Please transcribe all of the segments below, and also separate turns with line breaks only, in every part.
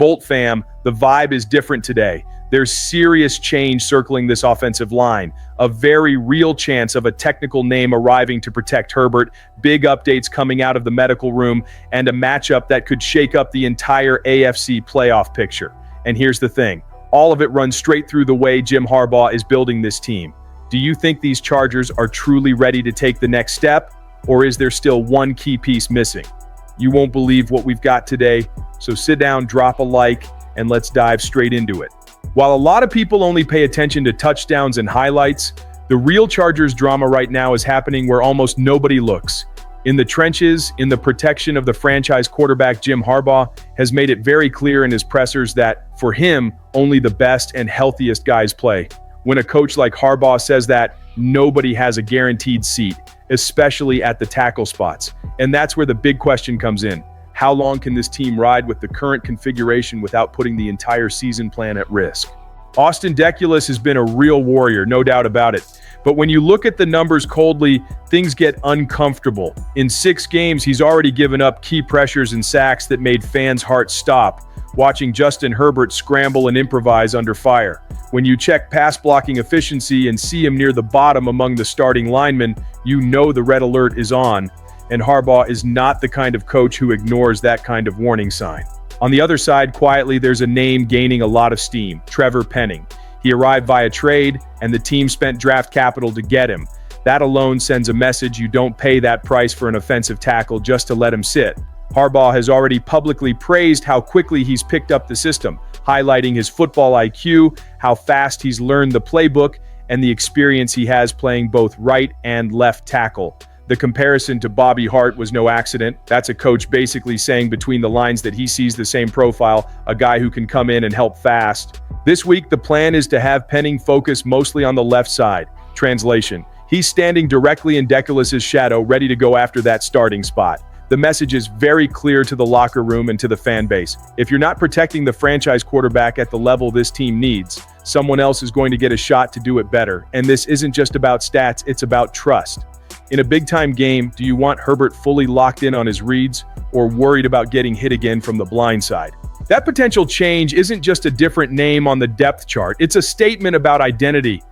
Bolt fam, the vibe is different today. There's serious change circling this offensive line, a very real chance of a technical name arriving to protect Herbert, big updates coming out of the medical room, and a matchup that could shake up the entire AFC playoff picture. And here's the thing, all of it runs straight through the way Jim Harbaugh is building this team. Do you think these Chargers are truly ready to take the next step, or is there still one key piece missing? You won't believe what we've got today, so sit down, drop a like, and let's dive straight into it. While a lot of people only pay attention to touchdowns and highlights, the real Chargers drama right now is happening where almost nobody looks. In the trenches, in the protection of the franchise quarterback, Jim Harbaugh has made it very clear in his pressers that, for him, only the best and healthiest guys play. When a coach like Harbaugh says that, nobody has a guaranteed seat, especially at the tackle spots. And that's where the big question comes in. How long can this team ride with the current configuration without putting the entire season plan at risk? Austin Deculus has been a real warrior, no doubt about it. But when you look at the numbers coldly, things get uncomfortable. In 6 games, he's already given up key pressures and sacks that made fans' hearts stop, watching Justin Herbert scramble and improvise under fire. When you check pass blocking efficiency and see him near the bottom among the starting linemen, you know the red alert is on. And Harbaugh is not the kind of coach who ignores that kind of warning sign. On the other side, quietly, there's a name gaining a lot of steam, Trevor Penning. He arrived via trade, and the team spent draft capital to get him. That alone sends a message: you don't pay that price for an offensive tackle just to let him sit. Harbaugh has already publicly praised how quickly he's picked up the system, highlighting his football IQ, how fast he's learned the playbook, and the experience he has playing both right and left tackle. The comparison to Bobby Hart was no accident. That's a coach basically saying between the lines that he sees the same profile, a guy who can come in and help fast. This week, the plan is to have Penning focus mostly on the left side. Translation: he's standing directly in Deculus's shadow, ready to go after that starting spot. The message is very clear to the locker room and to the fan base. If you're not protecting the franchise quarterback at the level this team needs, someone else is going to get a shot to do it better. And this isn't just about stats, it's about trust. In a big-time game, do you want Herbert fully locked in on his reads or worried about getting hit again from the blind side? That potential change isn't just a different name on the depth chart, it's a statement about identity.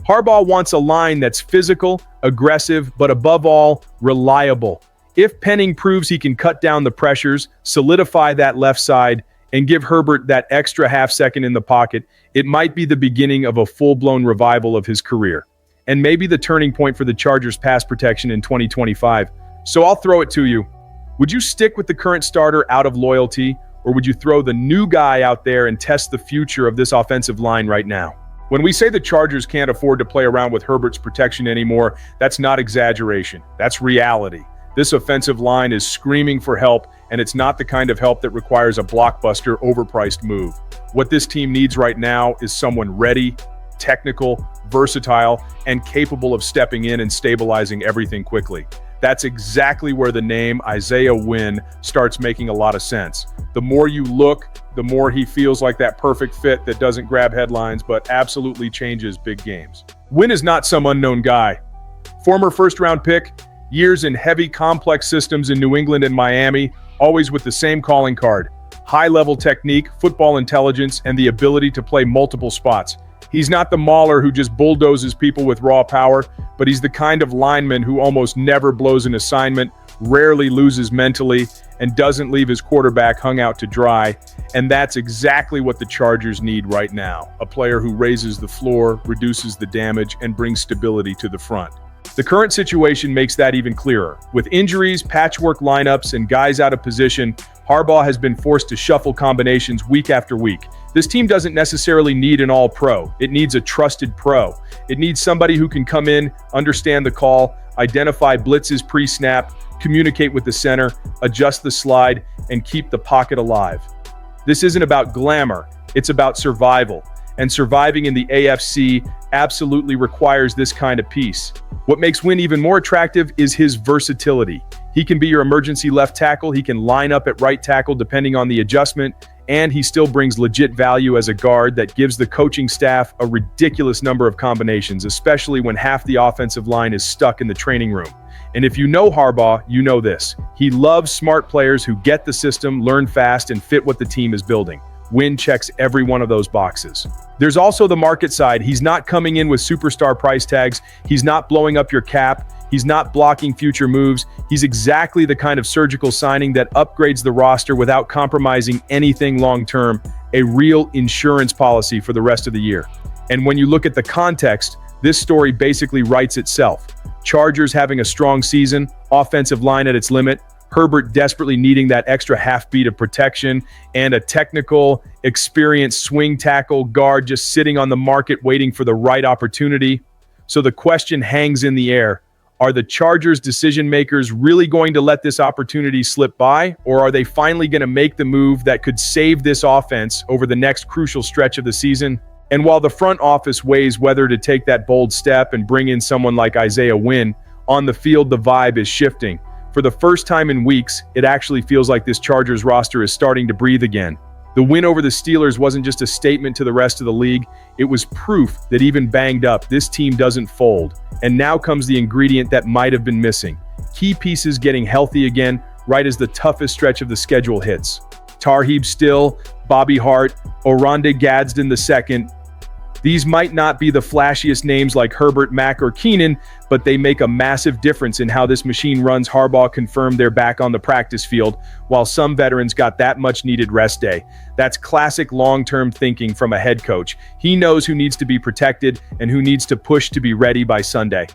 Harbaugh wants a line that's physical, aggressive, but above all, reliable. If Penning proves he can cut down the pressures, solidify that left side, and give Herbert that extra half second in the pocket, it might be the beginning of a full-blown revival of his career. And maybe the turning point for the Chargers' pass protection in 2025. So I'll throw it to you. Would you stick with the current starter out of loyalty, or would you throw the new guy out there and test the future of this offensive line right now? When we say the Chargers can't afford to play around with Herbert's protection anymore, that's not exaggeration. That's reality. This offensive line is screaming for help, and it's not the kind of help that requires a blockbuster, overpriced move. What this team needs right now is someone ready, technical, versatile, and capable of stepping in and stabilizing everything quickly. That's exactly where the name Isaiah Wynn starts making a lot of sense. The more you look, the more he feels like that perfect fit that doesn't grab headlines but absolutely changes big games. Wynn is not some unknown guy. Former first-round pick, years in heavy, complex systems in New England and Miami, always with the same calling card: high-level technique, football intelligence, and the ability to play multiple spots. He's not the mauler who just bulldozes people with raw power, but he's the kind of lineman who almost never blows an assignment, rarely loses mentally, and doesn't leave his quarterback hung out to dry. And that's exactly what the Chargers need right now: a player who raises the floor, reduces the damage, and brings stability to the front. The current situation makes that even clearer. With injuries, patchwork lineups, and guys out of position, Harbaugh has been forced to shuffle combinations week after week. This team doesn't necessarily need an all-pro. It needs a trusted pro. It needs somebody who can come in, understand the call, identify blitzes pre-snap, communicate with the center, adjust the slide, and keep the pocket alive. This isn't about glamour, it's about survival. And surviving in the AFC absolutely requires this kind of piece. What makes Wynn even more attractive is his versatility. He can be your emergency left tackle, he can line up at right tackle depending on the adjustment, and he still brings legit value as a guard that gives the coaching staff a ridiculous number of combinations, especially when half the offensive line is stuck in the training room. And if you know Harbaugh, you know this: he loves smart players who get the system, learn fast, and fit what the team is building. Wynn checks every one of those boxes. There's also the market side. He's not coming in with superstar price tags. He's not blowing up your cap. He's not blocking future moves. He's exactly the kind of surgical signing that upgrades the roster without compromising anything long-term, a real insurance policy for the rest of the year. And when you look at the context, this story basically writes itself. Chargers having a strong season, offensive line at its limit, Herbert desperately needing that extra half beat of protection, and a technical, experienced swing tackle guard just sitting on the market waiting for the right opportunity. So the question hangs in the air. Are the Chargers decision makers really going to let this opportunity slip by, or are they finally going to make the move that could save this offense over the next crucial stretch of the season? And while the front office weighs whether to take that bold step and bring in someone like Isaiah Wynn, on the field the vibe is shifting. For the first time in weeks, it actually feels like this Chargers roster is starting to breathe again. The win over the Steelers wasn't just a statement to the rest of the league, it was proof that even banged up, this team doesn't fold. And now comes the ingredient that might have been missing. Key pieces getting healthy again, right as the toughest stretch of the schedule hits. Tarheeb Still, Bobby Hart, Oronde Gadsden II. These might not be the flashiest names like Herbert, Mack, or Keenan, but they make a massive difference in how this machine runs. Harbaugh confirmed they're back on the practice field, while some veterans got that much-needed rest day. That's classic long-term thinking from a head coach. He knows who needs to be protected and who needs to push to be ready by Sunday.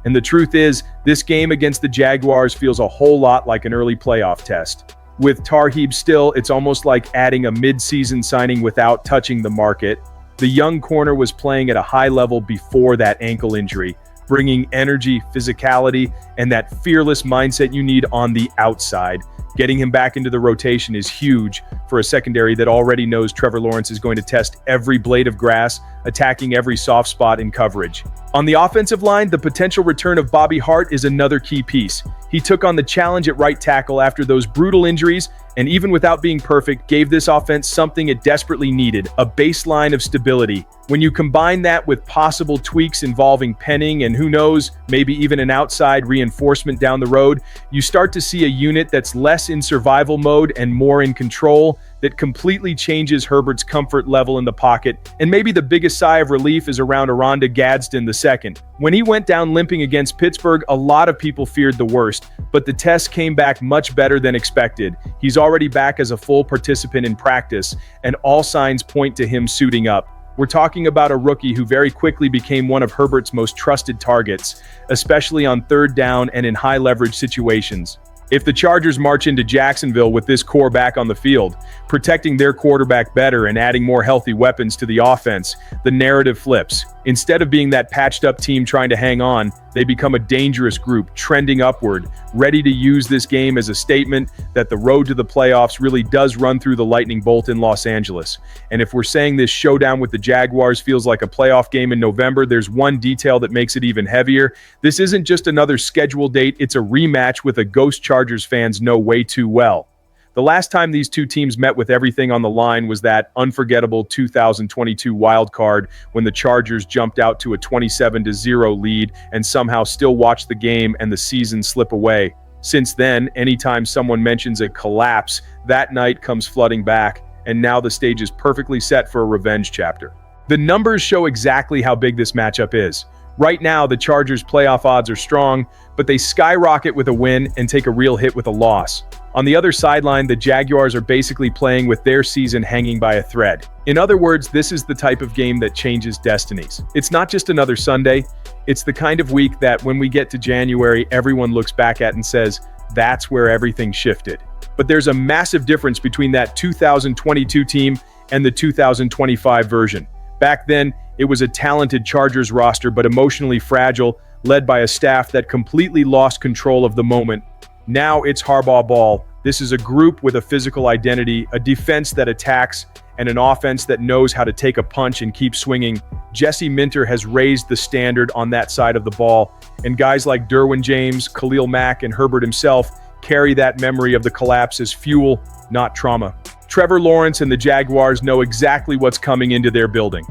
And the truth is, this game against the Jaguars feels a whole lot like an early playoff test. With Tarheeb Still, it's almost like adding a mid-season signing without touching the market. The young corner was playing at a high level before that ankle injury, bringing energy, physicality, and that fearless mindset you need on the outside. Getting him back into the rotation is huge for a secondary that already knows Trevor Lawrence is going to test every blade of grass, attacking every soft spot in coverage. On the offensive line, the potential return of Bobby Hart is another key piece. He took on the challenge at right tackle after those brutal injuries, and even without being perfect, gave this offense something it desperately needed, a baseline of stability. When you combine that with possible tweaks involving Penning and who knows, maybe even an outside reinforcement down the road, you start to see a unit that's less in survival mode and more in control, that completely changes Herbert's comfort level in the pocket. And maybe the biggest sigh of relief is around Oronde Gadsden II. When he went down limping against Pittsburgh, a lot of people feared the worst, but the test came back much better than expected. He's already back as a full participant in practice, and all signs point to him suiting up. We're talking about a rookie who very quickly became one of Herbert's most trusted targets, especially on third down and in high-leverage situations. If the Chargers march into Jacksonville with this core back on the field, protecting their quarterback better and adding more healthy weapons to the offense, the narrative flips. Instead of being that patched-up team trying to hang on, they become a dangerous group, trending upward, ready to use this game as a statement that the road to the playoffs really does run through the lightning bolt in Los Angeles. And if we're saying this showdown with the Jaguars feels like a playoff game in November, there's one detail that makes it even heavier. This isn't just another schedule date, it's a rematch with a ghost Chargers fans know way too well. The last time these two teams met with everything on the line was that unforgettable 2022 wild card when the Chargers jumped out to a 27-0 lead and somehow still watched the game and the season slip away. Since then, anytime someone mentions a collapse, that night comes flooding back, and now the stage is perfectly set for a revenge chapter. The numbers show exactly how big this matchup is. Right now, the Chargers' playoff odds are strong, but they skyrocket with a win and take a real hit with a loss. On the other sideline, the Jaguars are basically playing with their season hanging by a thread. In other words, this is the type of game that changes destinies. It's not just another Sunday, it's the kind of week that when we get to January, everyone looks back at and says, that's where everything shifted. But there's a massive difference between that 2022 team and the 2025 version. Back then, it was a talented Chargers roster, but emotionally fragile, led by a staff that completely lost control of the moment. Now it's Harbaugh ball. This is a group with a physical identity, a defense that attacks, and an offense that knows how to take a punch and keep swinging. Jesse Minter has raised the standard on that side of the ball, and guys like Derwin James, Khalil Mack, and Herbert himself carry that memory of the collapse as fuel, not trauma. Trevor Lawrence and the Jaguars know exactly what's coming into their building.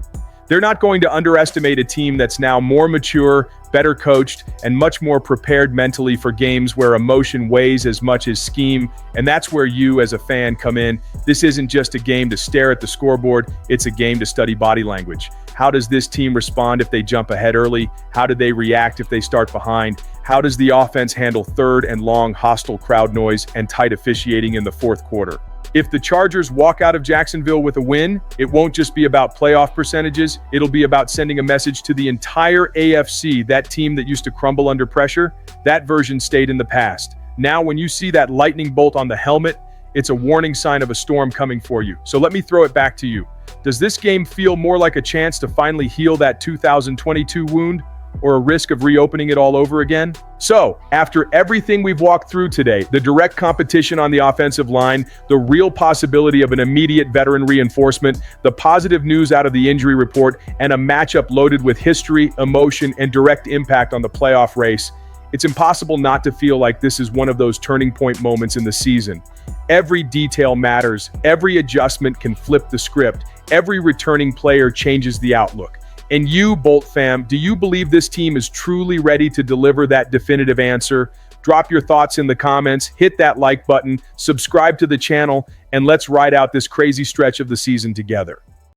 They're not going to underestimate a team that's now more mature, better coached, and much more prepared mentally for games where emotion weighs as much as scheme, and that's where you as a fan come in. This isn't just a game to stare at the scoreboard, it's a game to study body language. How does this team respond if they jump ahead early? How do they react if they start behind? How does the offense handle third and long hostile crowd noise and tight officiating in the fourth quarter? If the Chargers walk out of Jacksonville with a win, it won't just be about playoff percentages, it'll be about sending a message to the entire AFC, that team that used to crumble under pressure. That version stayed in the past. Now, when you see that lightning bolt on the helmet, it's a warning sign of a storm coming for you. So let me throw it back to you. Does this game feel more like a chance to finally heal that 2022 wound, or a risk of reopening it all over again? So, after everything we've walked through today, the direct competition on the offensive line, the real possibility of an immediate veteran reinforcement, the positive news out of the injury report, and a matchup loaded with history, emotion, and direct impact on the playoff race, it's impossible not to feel like this is one of those turning point moments in the season. Every detail matters, every adjustment can flip the script, every returning player changes the outlook. And you, Bolt fam, do you believe this team is truly ready to deliver that definitive answer? Drop your thoughts in the comments, hit that like button, subscribe to the channel, and let's ride out this crazy stretch of the season together.